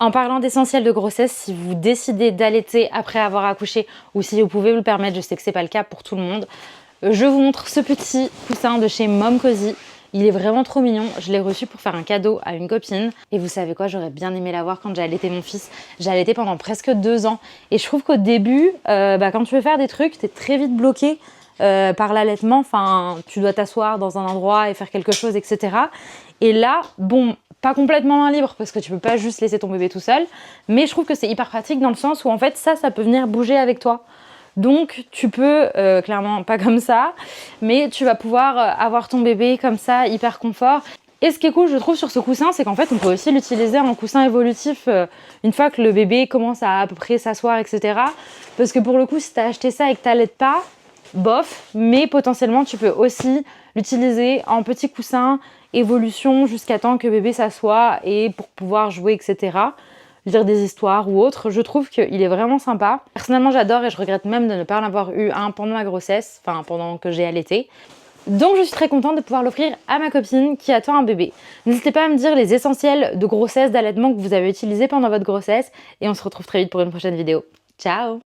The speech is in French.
En parlant d'essentiel de grossesse, si vous décidez d'allaiter après avoir accouché ou si vous pouvez vous le permettre, je sais que c'est pas le cas pour tout le monde, je vous montre ce petit coussin de chez Mom Cozy. Il est vraiment trop mignon, je l'ai reçu pour faire un cadeau à une copine. Et vous savez quoi, j'aurais bien aimé l'avoir quand j'ai allaité mon fils. J'ai allaité pendant presque 2 ans. Et je trouve qu'au début, quand tu veux faire des trucs, t'es très vite bloqué par l'allaitement. Enfin, tu dois t'asseoir dans un endroit et faire quelque chose, etc. Et là, bon, pas complètement main libre parce que tu peux pas juste laisser ton bébé tout seul. Mais je trouve que c'est hyper pratique dans le sens où en fait, ça peut venir bouger avec toi. Donc tu peux, clairement pas comme ça, mais tu vas pouvoir avoir ton bébé comme ça, hyper confort. Et ce qui est cool, je trouve, sur ce coussin, c'est qu'en fait, on peut aussi l'utiliser en coussin évolutif une fois que le bébé commence à peu près s'asseoir, etc. Parce que pour le coup, si tu as acheté ça et que tu n'allaites pas, bof, mais potentiellement, tu peux aussi l'utiliser en petit coussin évolution jusqu'à temps que bébé s'assoit et pour pouvoir jouer, etc. Lire des histoires ou autre, je trouve qu'il est vraiment sympa. Personnellement, j'adore et je regrette même de ne pas en avoir eu un pendant ma grossesse, enfin pendant que j'ai allaité. Donc je suis très contente de pouvoir l'offrir à ma copine qui attend un bébé. N'hésitez pas à me dire les essentiels de grossesse, d'allaitement que vous avez utilisés pendant votre grossesse et on se retrouve très vite pour une prochaine vidéo. Ciao!